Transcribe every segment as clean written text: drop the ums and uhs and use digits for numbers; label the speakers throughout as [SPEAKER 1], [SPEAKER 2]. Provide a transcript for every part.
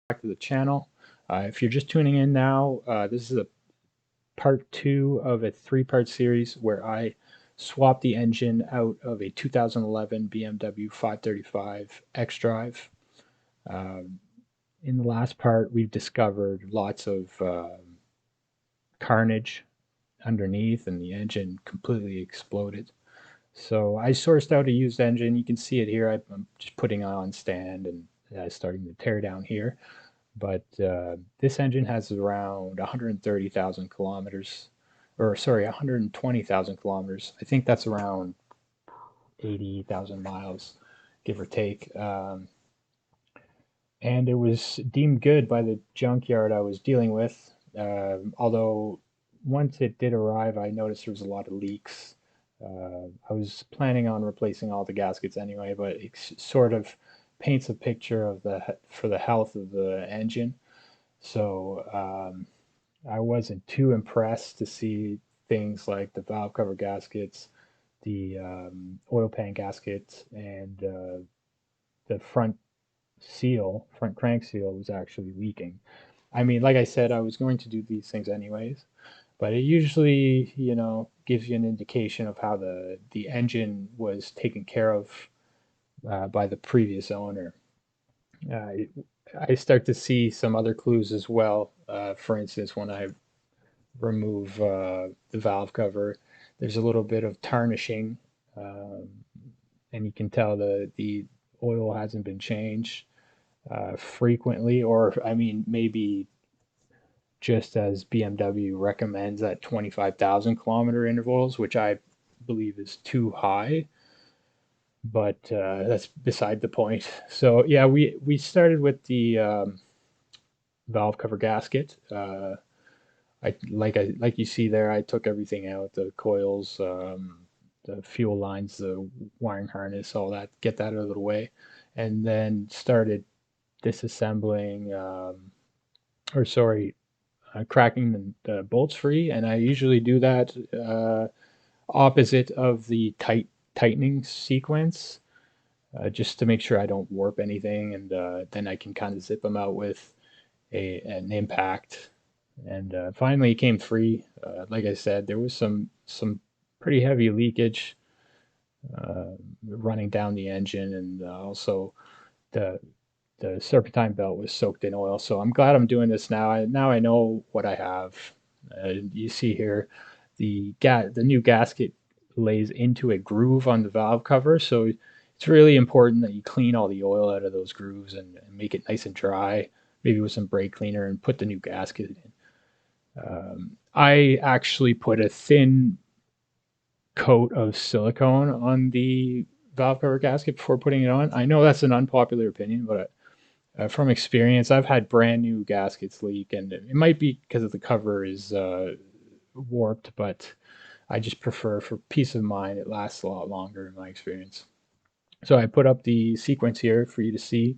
[SPEAKER 1] back to the channel. If you're just tuning in now, this is a part two of a three-part series where I swapped the engine out of a 2011 BMW 535 xDrive. Um, in the last part, we've discovered lots of carnage underneath, and the engine completely exploded. So I sourced out a used engine. You can see it here. I'm just putting it on stand and starting to tear down here. But this engine has around 130,000 kilometers, or sorry, 120,000 kilometers. I think that's around 80,000 miles, give or take. And it was deemed good by the junkyard I was dealing with. Although once it did arrive, I noticed there was a lot of leaks. I was planning on replacing all the gaskets anyway, but it sort of paints a picture of for the health of the engine. So I wasn't too impressed to see things like the valve cover gaskets, the oil pan gaskets, and the front crank seal was actually leaking. I mean, like I said, I was going to do these things anyways, but it usually, gives you an indication of how the engine was taken care of by the previous owner. Uh, I start to see some other clues as well. For instance, when I remove the valve cover, there's a little bit of tarnishing, um, and you can tell the oil hasn't been changed frequently, or I mean, maybe just as BMW recommends at 25,000 kilometer intervals, which I believe is too high, but that's beside the point. So yeah, we started with the valve cover gasket. Like you see there, I took everything out, the coils, the fuel lines, the wiring harness, all that, get that out of the way, and then started disassembling, or sorry, cracking the bolts free. And I usually do that opposite of the tightening sequence, just to make sure I don't warp anything, and then I can kind of zip them out with an impact. And finally, it came free. Like I said, there was some pretty heavy leakage running down the engine, and also the the serpentine belt was soaked in oil. So I'm glad I'm doing this now. Now I know what I have. You see here, the new gasket lays into a groove on the valve cover, so it's really important that you clean all the oil out of those grooves and make it nice and dry, maybe with some brake cleaner, and put the new gasket in. I actually put a thin coat of silicone on the valve cover gasket before putting it on. I know that's an unpopular opinion, but from experience, I've had brand new gaskets leak, and it might be because the cover is warped, but I just prefer, for peace of mind, it lasts a lot longer in my experience. So I put up the sequence here for you to see.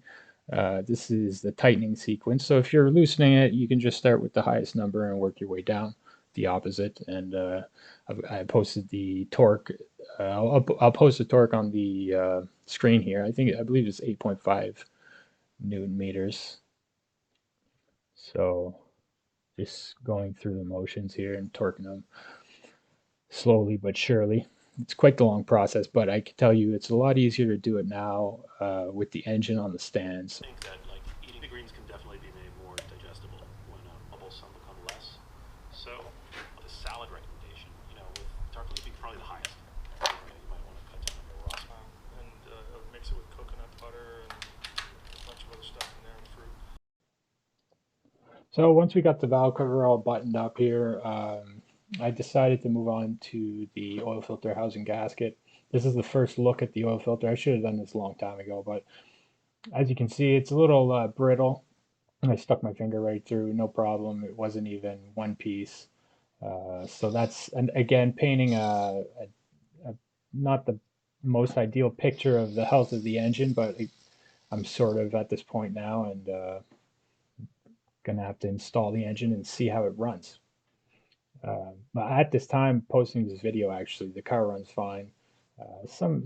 [SPEAKER 1] This is the tightening sequence. So if you're loosening it, you can just start with the highest number and work your way down the opposite. And I posted the torque. I'll post the torque on the screen here. I believe it's 8.5 Newton meters. So just going through the motions here and torquing them slowly but surely. It's quite the long process, but I can tell you it's a lot easier to do it now with the engine on the stands. So once we got the valve cover all buttoned up here, I decided to move on to the oil filter housing gasket. This is the first look at the oil filter. I should have done this a long time ago, but as you can see, it's a little brittle. I stuck my finger right through, no problem. It wasn't even one piece. So that's, and again, painting a not the most ideal picture of the health of the engine, but I'm sort of at this point now, and gonna have to install the engine and see how it runs. But at this time, posting this video, actually, the car runs fine. Some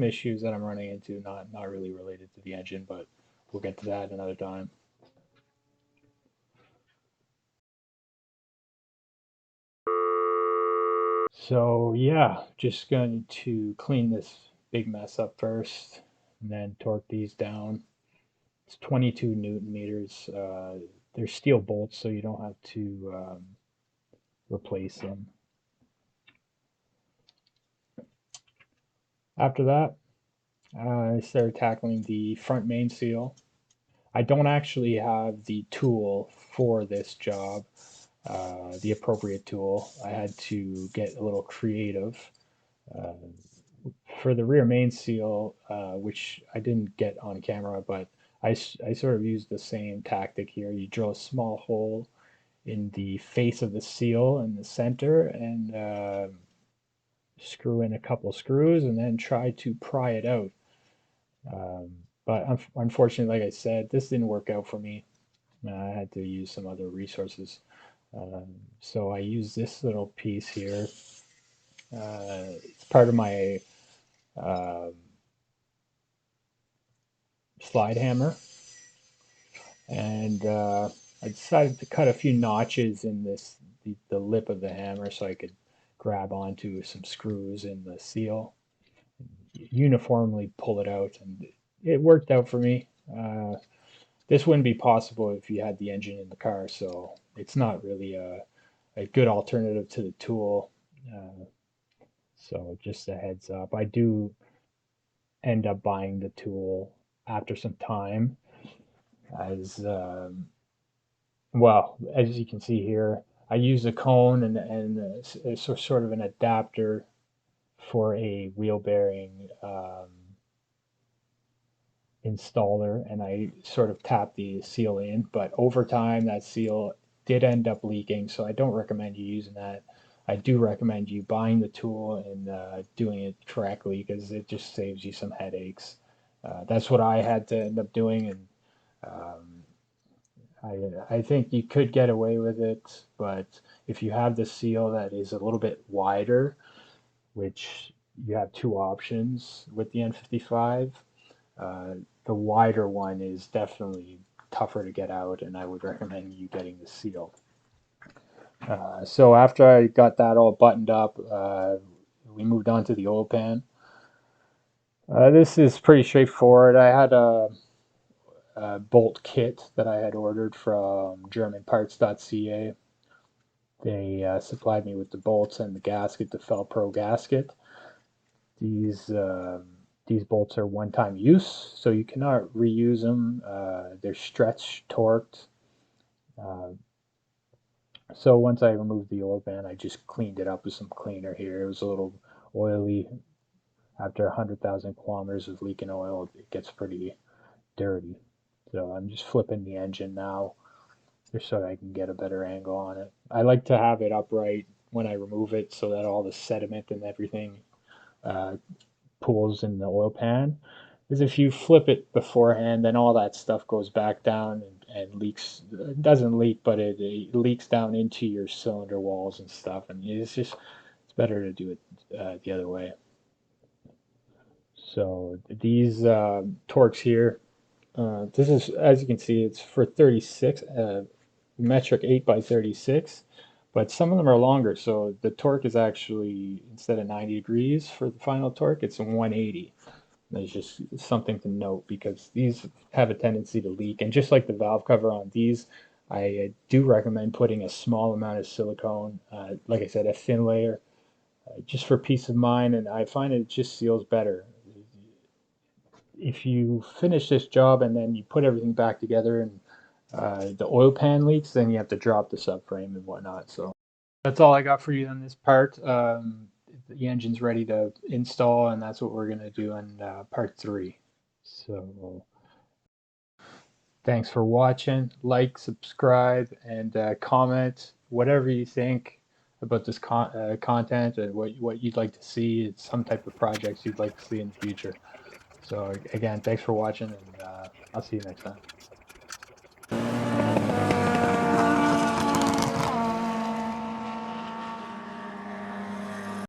[SPEAKER 1] issues that I'm running into, not really related to the engine, but we'll get to that another time. So yeah, just going to clean this big mess up first and then torque these down. It's 22 Newton meters. They're steel bolts, so you don't have to replace them. After that, I started tackling the front main seal. I don't actually have the tool for this job, the appropriate tool. I had to get a little creative. Uh, for the rear main seal, which I didn't get on camera, but I sort of used the same tactic here. You drill a small hole in the face of the seal in the center and screw in a couple screws and then try to pry it out. But unfortunately, like I said, this didn't work out for me. I had to use some other resources. So I use this little piece here. It's part of my uh, slide hammer. And I decided to cut a few notches in the lip of the hammer so I could grab onto some screws in the seal, uniformly pull it out, and it worked out for me. This wouldn't be possible if you had the engine in the car, so it's not really a good alternative to the tool. Uh, so just a heads up, I do end up buying the tool after some time, as well, as you can see here, I use a cone and sort of an adapter for a wheel bearing installer, and I sort of tap the seal in. But over time, that seal did end up leaking, so I don't recommend you using that. I do recommend you buying the tool and doing it correctly because it just saves you some headaches. That's what I had to end up doing, and um, I think you could get away with it, but if you have the seal that is a little bit wider, which you have two options with the N55, uh, the wider one is definitely tougher to get out, and I would recommend you getting the seal. So after I got that all buttoned up, we moved on to the oil pan. This is pretty straightforward. I had a bolt kit that I had ordered from GermanParts.ca. They supplied me with the bolts and the gasket, the Felpro gasket. These uh, these bolts are one-time use, so you cannot reuse them. They're stretch torqued. Uh, so once I removed the oil pan, I just cleaned it up with some cleaner here. It was a little oily. After 100,000 kilometers of leaking oil, it gets pretty dirty. So I'm just flipping the engine now just so I can get a better angle on it. I like to have it upright when I remove it so that all the sediment and everything uh, pools in the oil pan. Because if you flip it beforehand, then all that stuff goes back down and leaks. It doesn't leak, but it leaks down into your cylinder walls and stuff. And it's better to do it the other way. So these torques here, this is, as you can see, it's for 36, metric 8 by 36, but some of them are longer. So the torque is actually, instead of 90 degrees for the final torque, it's 180. There's just something to note because these have a tendency to leak. And just like the valve cover on these, I do recommend putting a small amount of silicone, like I said, a thin layer, just for peace of mind. And I find it just seals better. If you finish this job and then you put everything back together and the oil pan leaks, then you have to drop the subframe and whatnot. So that's all I got for you on this part. The engine's ready to install, and that's what we're going to do in part 3. So thanks for watching. Like, subscribe, and comment whatever you think about this content and what you'd like to see. It's some type of projects you'd like to see in the future. So again, thanks for watching, and I'll see you next time.